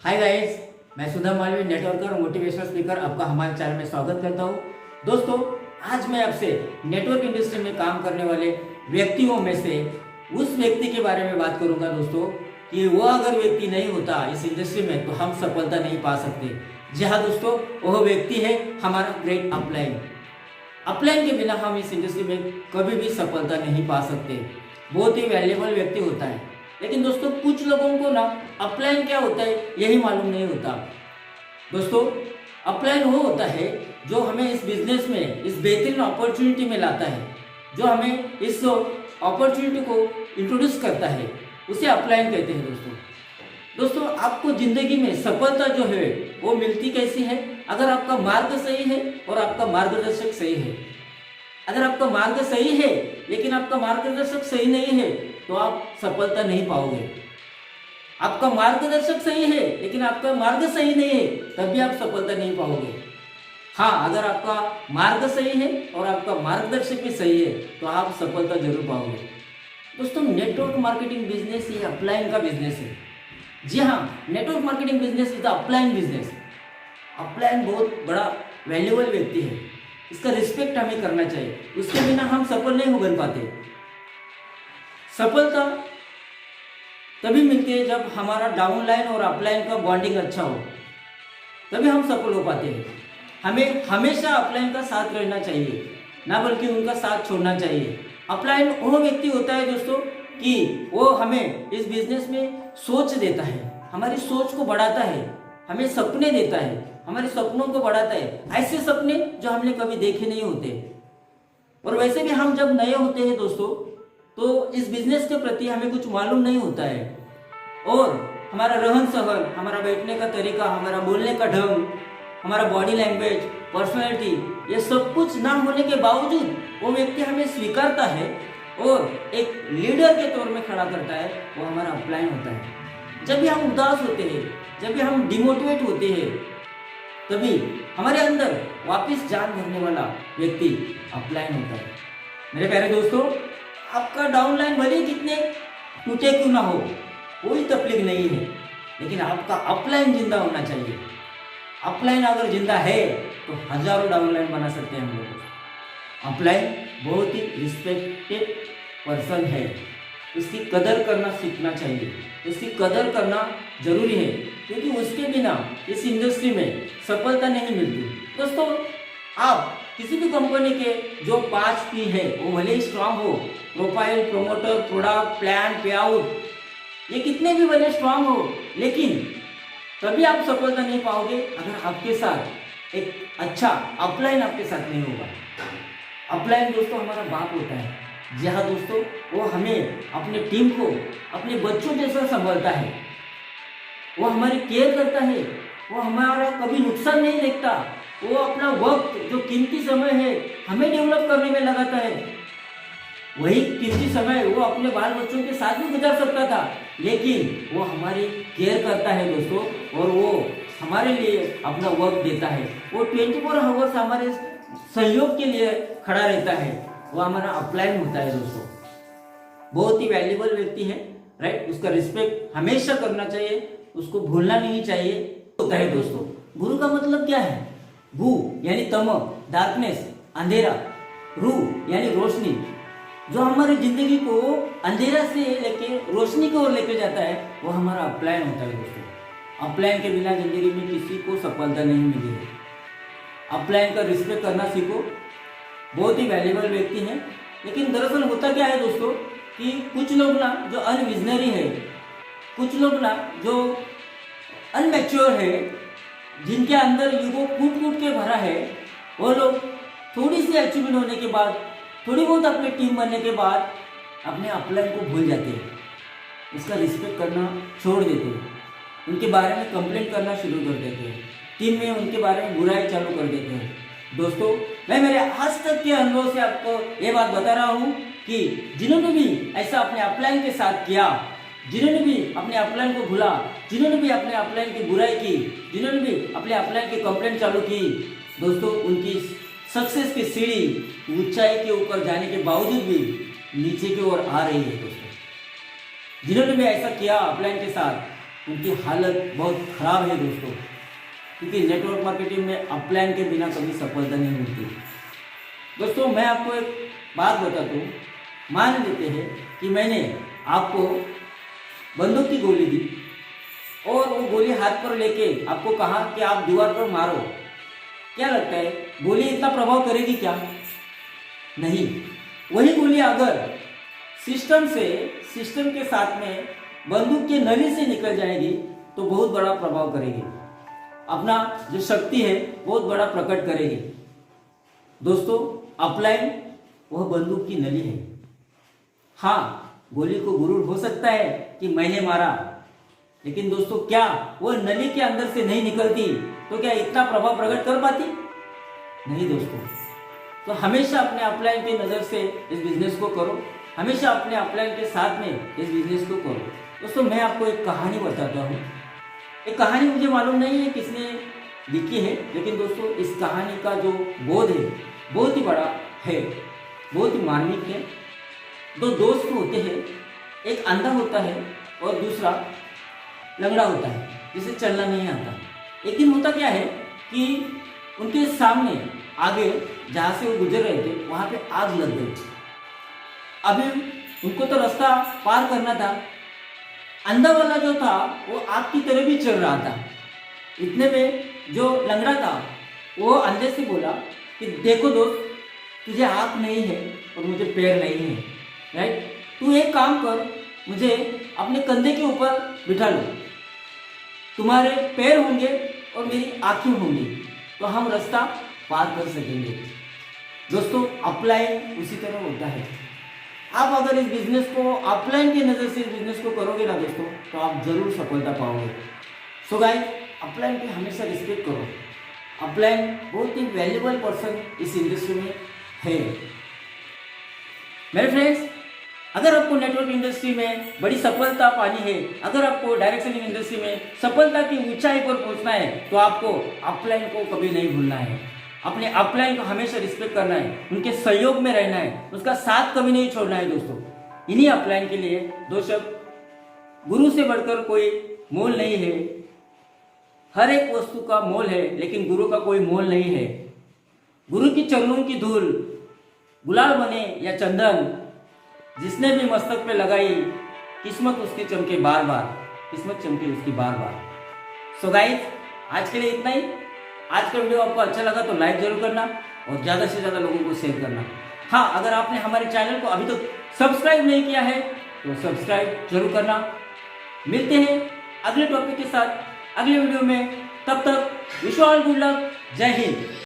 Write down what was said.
Hi guys, मैं सुधा Malvi networker और motivational speaker आपका हमारे चैनल में स्वागत करता हूँ। दोस्तों, आज मैं आपसे नेटवर्क इंडस्ट्री में काम करने वाले व्यक्तियों में से उस व्यक्ति के बारे में बात करूंगा दोस्तों कि वो अगर व्यक्ति नहीं होता इस इंडस्ट्री में तो हम सफलता नहीं पा सकते। जी हाँ दोस्तों, वह व्यक्ति है हमारा ग्रेट अपलाइन। अपलाइन के बिना हम इस इंडस्ट्री में कभी भी सफलता नहीं पा सकते। बहुत ही वैल्यूएबल व्यक्ति होता है, लेकिन दोस्तों कुछ लोगों को ना अपलाइन क्या होता है यही मालूम नहीं होता। दोस्तों, अपलाइन वो होता है जो हमें इस बिजनेस में, इस बेहतरीन अपॉर्चुनिटी में लाता है, जो हमें इस अपॉर्चुनिटी को इंट्रोड्यूस करता है, उसे अपलाइन कहते हैं। दोस्तों, आपको जिंदगी में सफलता जो है वो मिलती कैसी है? अगर आपका मार्ग सही है और आपका मार्गदर्शक सही है। अगर आपका मार्ग सही है लेकिन आपका मार्गदर्शक सही नहीं है तो आप सफलता नहीं पाओगे। आपका मार्गदर्शक सही है लेकिन आपका मार्ग सही नहीं है तब भी आप सफलता नहीं पाओगे। हाँ, अगर आपका मार्ग सही है और आपका मार्गदर्शक भी सही है तो आप सफलता जरूर पाओगे। दोस्तों, नेटवर्क मार्केटिंग बिजनेस ये अपलाइन का बिजनेस है। जी हाँ, network marketing business is the upline business. Upline बहुत बड़ा वैल्यूएबल व्यक्ति है, इसका रिस्पेक्ट हमें करना चाहिए। उसके बिना हम सफल नहीं हो बन पाते। सफलता तभी मिलती है जब हमारा डाउनलाइन और अपलाइन का बॉन्डिंग अच्छा हो, तभी हम सफल हो पाते हैं। हमें हमेशा अपलाइन का साथ रहना चाहिए, ना बल्कि उनका साथ छोड़ना चाहिए। अपलाइन वो व्यक्ति होता है दोस्तों कि वो हमें इस बिजनेस में सोच देता है, हमारी सोच को बढ़ाता है, हमें सपने देता है, हमारे सपनों को बढ़ाता है, ऐसे सपने जो हमने कभी देखे नहीं होते। और वैसे भी हम जब नए होते हैं दोस्तों तो इस बिजनेस के प्रति हमें कुछ मालूम नहीं होता है, और हमारा रहन सहन, हमारा बैठने का तरीका, हमारा बोलने का ढंग, हमारा बॉडी लैंग्वेज, पर्सनैलिटी, ये सब कुछ ना होने के बावजूद वो व्यक्ति हमें स्वीकारता है और एक लीडर के तौर में खड़ा करता है, वो हमारा अपलाइन होता है। जब भी हम उदास होते हैं, जब भी हम डिमोटिवेट होते हैं, तभी हमारे अंदर वापस जान भरने वाला व्यक्ति अपलाइन होता है। मेरे प्यारे दोस्तों, आपका डाउनलाइन भले कितने टूटे क्यों ना हो, कोई तकलीफ नहीं है, लेकिन आपका अपलाइन जिंदा होना चाहिए। अपलाइन अगर जिंदा है तो हजारों डाउनलाइन बना सकते हैं हम लोग। अपलाइन बहुत ही रिस्पेक्टेड पर्सन है, उसकी कदर करना सीखना चाहिए, उसकी कदर करना जरूरी है, क्योंकि उसके बिना इस इंडस्ट्री में सफलता नहीं मिलती। दोस्तों, आप किसी भी कंपनी के जो 5 P है वो भले ही स्ट्रांग हो, प्रोफाइल, प्रोमोटर, प्रोडक्ट, प्लान, पे आउट, ये कितने भी भले स्ट्रांग हो, लेकिन तभी आप सफलता नहीं पाओगे अगर आपके साथ एक अच्छा अपलाइन आपके साथ नहीं होगा। अपलाइन दोस्तों हमारा बाप होता है। जी हाँ दोस्तों, वो हमें, अपने टीम को अपने बच्चों जैसा संभालता है, वो हमारी केयर करता है, वो हमारा कभी नुकसान नहीं देखता, वो अपना वक्त जो कीमती समय है हमें डेवलप करने में लगाता है। वही कीमती समय वो अपने बाल बच्चों के साथ भी गुजार सकता था, लेकिन वो हमारी केयर करता है दोस्तों, और वो हमारे लिए अपना वक्त देता है। वो 24 आवर्स हमारे सहयोग के लिए खड़ा रहता है। वो हमारा अपलाइन होता है दोस्तों। बहुत ही वैल्यूएबल व्यक्ति है, राइट? उसका रिस्पेक्ट हमेशा करना चाहिए, उसको भूलना नहीं चाहिए। होता है दोस्तों, गुरु का मतलब क्या है? गु यानी तम, डार्कनेस, अंधेरा, रू यानी रोशनी, जो हमारी जिंदगी को अंधेरा से लेके रोशनी की ओर लेके जाता है, वो हमारा अपलाइन होता है दोस्तों। अपलाइन के बिना जिंदगी में किसी को सफलता नहीं मिली है। अपलाइन का रिस्पेक्ट करना सीखो। बहुत ही वैल्यूएबल व्यक्ति है, लेकिन दरअसल होता क्या है दोस्तों कि कुछ लोग ना जो अनविजनरी है, कुछ लोग ना जो अनमैच्योर है, जिनके अंदर ईगो कूट कूट के भरा है, वो लोग थोड़ी सी अचीवमेंट होने के बाद, थोड़ी बहुत अपनी टीम बनने के बाद अपने अपलाइन को भूल जाते हैं, उसका रिस्पेक्ट करना छोड़ देते हैं, उनके बारे में कंप्लेंट करना शुरू कर देते हैं, टीम में उनके बारे में बुराई चालू कर देते हैं। दोस्तों, मैं मेरे आज तक के अनुभव से आपको ये बात बता रहा हूँ कि जिन्होंने भी ऐसा अपने अपलाइन के साथ किया, जिन्होंने भी अपने अपलाइन को भूला, जिन्होंने भी अपने अपलाइन की बुराई की, जिन्होंने भी अपने अपलाइन की कंप्लेंट चालू की, दोस्तों उनकी सक्सेस की सीढ़ी ऊंचाई के ऊपर जाने के बावजूद भी नीचे की ओर आ रही है। दोस्तों, जिन्होंने भी ऐसा किया अपलाइन के साथ, उनकी हालत बहुत ख़राब है दोस्तों, क्योंकि नेटवर्क मार्केटिंग में अपलाइन के बिना कभी सफलता नहीं मिलती। दोस्तों मैं आपको एक बात बताता हूँ। मान लेते हैं कि मैंने आपको बंदूक की गोली दी और वो गोली हाथ पर लेके आपको कहा कि आप दीवार पर मारो। क्या लगता है गोली इतना प्रभाव करेगी क्या? नहीं। वही गोली अगर सिस्टम के साथ में बंदूक के नली से निकल जाएगी तो बहुत बड़ा प्रभाव करेगी, अपना जो शक्ति है बहुत बड़ा प्रकट करेगी। दोस्तों अपलाइन वह बंदूक की नली है। हाँ, गोली को गुरूर हो सकता है कि मैंने मारा, लेकिन दोस्तों क्या वो नली के अंदर से नहीं निकलती तो क्या इतना प्रभाव प्रकट कर पाती? नहीं दोस्तों। तो हमेशा अपने अपलाइन की नज़र से इस बिजनेस को करो, हमेशा अपने अपलाइन के साथ में इस बिजनेस को करो। दोस्तों मैं आपको एक कहानी बताता हूँ। एक कहानी मुझे मालूम नहीं है किसने लिखी है, लेकिन दोस्तों इस कहानी का जो बोध है बहुत ही बड़ा है, बहुत ही मार्मिक है। दो दोस्त होते हैं, एक अंधा होता है और दूसरा लंगड़ा होता है, जिसे चलना नहीं आता। एक दिन होता क्या है कि उनके सामने आगे जहाँ से वो गुजर रहे थे वहाँ पे आग लग गई। अभी उनको तो रास्ता पार करना था। अंधा वाला जो था वो आग की तरह भी चल रहा था। इतने में जो लंगड़ा था वो अंधे से बोला कि देखो दोस्त, तुझे आँख नहीं है और मुझे पैर नहीं है, राइट? तू एक काम कर, मुझे अपने कंधे के ऊपर बिठा लो, तुम्हारे पैर होंगे और मेरी आँखें होंगी, तो हम रास्ता पार कर सकेंगे। दोस्तों अपलाइन उसी तरह होता है। आप अगर इस बिजनेस को अपलाइन की नज़र से इस बिजनेस को करोगे ना दोस्तों, तो आप जरूर सफलता पाओगे। सो गाइस, अपलाइन की हमेशा रिस्पेक्ट करो। अपलाइन बहुत ही वैल्यूबल पर्सन इस इंडस्ट्री में है। मेरे फ्रेंड्स, अगर आपको नेटवर्क इंडस्ट्री में बड़ी सफलता पानी है, अगर आपको डायरेक्ट सेलिंग इंडस्ट्री में सफलता की ऊंचाई पर पहुंचना है, तो आपको अपलाइन को कभी नहीं भूलना है। अपने अपलाइन को हमेशा रिस्पेक्ट करना है, उनके सहयोग में रहना है, उसका साथ कभी नहीं छोड़ना है। दोस्तों इन्हीं अपलाइन के लिए दो शब्द, गुरु से बढ़कर कोई मोल नहीं है। हर एक वस्तु का मोल है, लेकिन गुरु का कोई मोल नहीं है। गुरु की चरणों की धूल गुलाल बने या चंदन, जिसने भी मस्तक पे लगाई, किस्मत उसकी चमके बार बार, किस्मत चमके उसकी बार बार। सो गाइस, आज के लिए इतना ही। आज का वीडियो आपको अच्छा लगा तो लाइक जरूर करना और ज़्यादा से ज़्यादा लोगों को शेयर करना। हाँ, अगर आपने हमारे चैनल को अभी तक सब्सक्राइब नहीं किया है तो सब्सक्राइब जरूर करना। मिलते हैं अगले टॉपिक के साथ अगले वीडियो में। तब तक wish you all good luck. जय हिंद।